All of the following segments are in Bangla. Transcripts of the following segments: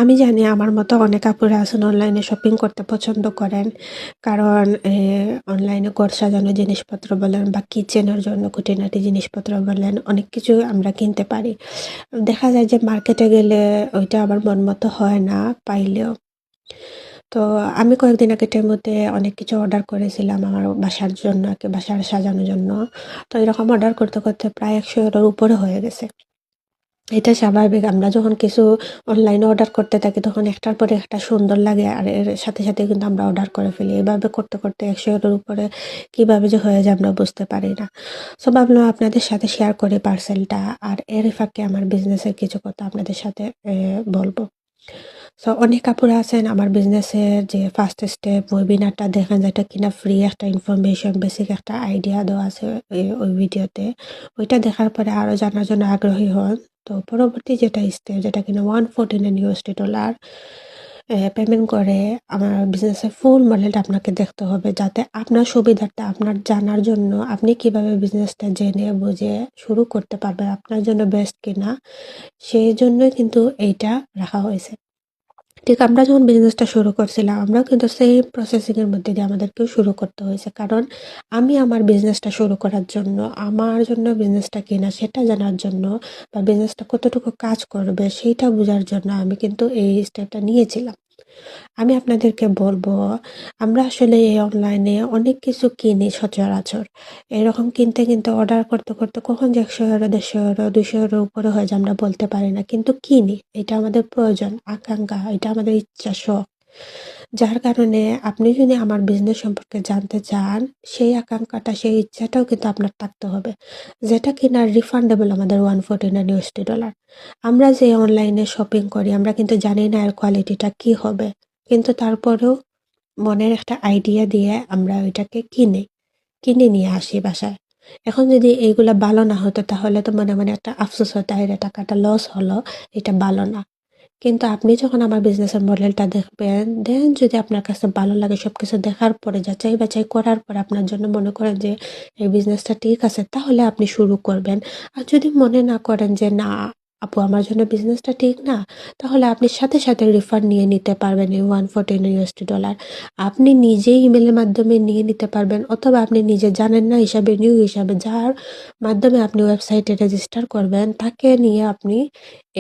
আমি জানি আমার মতো অনেক আপুরা আছেন অনলাইনে শপিং করতে পছন্দ করেন। কারণ অনলাইনে ঘর সাজানোর জিনিসপত্র বলেন বা কিচেনের জন্য খুঁটিনাটি জিনিসপত্র বলেন, অনেক কিছু আমরা কিনতে পারি। দেখা যায় যে মার্কেটে গেলে ওইটা আবার মন মতো হয় না পাইলেও। তো আমি কয়েকদিন আগে টেমুতে অনেক কিছু অর্ডার করেছিলাম আমার বাসার জন্য আরকি, বাসার সাজানোর জন্য। তো এরকম অর্ডার করতে, করতে প্রায় ১০০ € উপরে হয়ে গেছে। এটা স্বাভাবিক। আমরা যখন কিছু অনলাইনে অর্ডার করতে থাকি তখন একটার পরে একটা সুন্দর লাগে আর এর সাথে, সাথে কিন্তু আমরা অর্ডার করে ফেলি। এভাবে করতে, করতে ১০০ € উপরে কিভাবে যে হয়ে যায় আমরা বুঝতে পারি না। সো ভাবলাম আপনাদের সাথে শেয়ার করি পার্সেলটা। আর এর ফাঁকে আমার বিজনেসের কিছু কথা আপনাদের সাথে বলব। সো অনেক আপুরা আছেন আমার বিজনেসের যে ফার্স্ট স্টেপ ওয়েবিনারটা দেখেন, যেটা কিনা ফ্রি একটা ইনফরমেশন, বেসিক একটা আইডিয়া দেওয়া আছে ওই ভিডিওতে। ওইটা দেখার পরে আরও জানার জন্য আগ্রহী হন। তো পরবর্তী যেটা স্টেপ, যেটা কিনা $149 পেমেন্ট করে আমার বিজনেসের ফুল মডেলটা আপনাকে দেখতে হবে, যাতে আপনার সুবিধার্থে আপনার জানার জন্য আপনি কিভাবে বিজনেসটা জেনে বুঝে শুরু করতে পারবেন, আপনার জন্য বেস্ট কিনা, সেই জন্যই কিন্তু এইটা রাখা হয়েছে। ঠিক আমরা যখন বিজনেসটা শুরু করছিলাম, আমরাও কিন্তু সেম প্রসেসিং এর মধ্যে দিয়ে আমাদেরকেও শুরু করতে হয়েছে। কারণ আমি আমার বিজনেসটা শুরু করার জন্য, আমার জন্য বিজনেসটা কিনা সেটা জানার জন্য বা বিজনেসটা কতটুকু কাজ করবে সেইটা বোঝার জন্য আমি কিন্তু এই স্টেপটা নিয়েছিলাম। আমি আপনাদেরকে বলবো, আমরা আসলে এই অনলাইনে অনেক কিছু কিনি সচরাচর। এরকম কিনতে, কিনতে অর্ডার করতে, করতে কখন যে ১০০ €, ১৫০ €, ২০০ € উপরে হয়ে যায় আমরা বলতে পারি না। কিন্তু কিনি। এটা আমাদের প্রয়োজন, আকাঙ্ক্ষা, এটা আমাদের ইচ্ছা, শখ। যার কারণে আপনি যদি আমার বিজনেস সম্পর্কে জানতে চান, সেই আকাঙ্ক্ষাটা, সেই ইচ্ছাটাও কিন্তু আপনার থাকতে হবে। যেটা কিনা রিফান্ডেবল আমাদের $149। আমরা যে অনলাইনে শপিং করি আমরা কিন্তু জানি না এর কোয়ালিটিটা কি হবে। কিন্তু তারপরেও মনের একটা আইডিয়া দিয়ে আমরা ওইটাকে কিনে নিয়ে আসি বাসায়। এখন যদি এইগুলা ভালো না হতো তাহলে তো মনে, মনে একটা আফসোস হতো, "আইরে টাকাটা লস হলো, এটা ভালো না।" কিন্তু আপনি যখন আমার বিজনেসের মডেলটা দেখবেন, দেন যদি আপনার কাছে ভালো লাগে, সবকিছু দেখার পরে যাচাই-বাছাই করার পরে আপনার জন্য মনে করেন যে এই বিজনেসটা ঠিক আছে, তাহলে আপনি শুরু করবেন। আর যদি মনে না করেন যে না আপু আমার জন্য বিজনেসটা ঠিক না, তাহলে আপনি সাথে, সাথে রিফান্ড নিয়ে নিতে পারবেন এই $149। আপনি নিজেই ইমেইলের মাধ্যমে নিয়ে নিতে পারবেন, অথবা আপনি নিজে জানেন না হিসাবে, নিউ হিসাবে যার মাধ্যমে আপনি ওয়েবসাইটে রেজিস্টার করবেন তাকে নিয়ে আপনি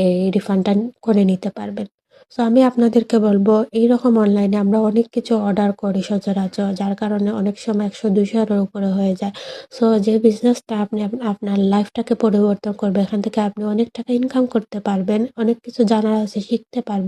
এই রিফান্ডটা করে নিতে পারবেন। সো আমি আপনাদেরকে বলবো, এইরকম অনলাইনে আমরা অনেক কিছু অর্ডার করি সচরাচর, যার কারণে অনেক সময় ১০০-২০০ € উপরে হয়ে যায়। সো যে বিজনেসটা আপনি আপনার লাইফটাকে পরিবর্তন করবে, এখান থেকে আপনি অনেক টাকা ইনকাম করতে পারবেন, অনেক কিছু জানার আছে শিখতে পারবেন।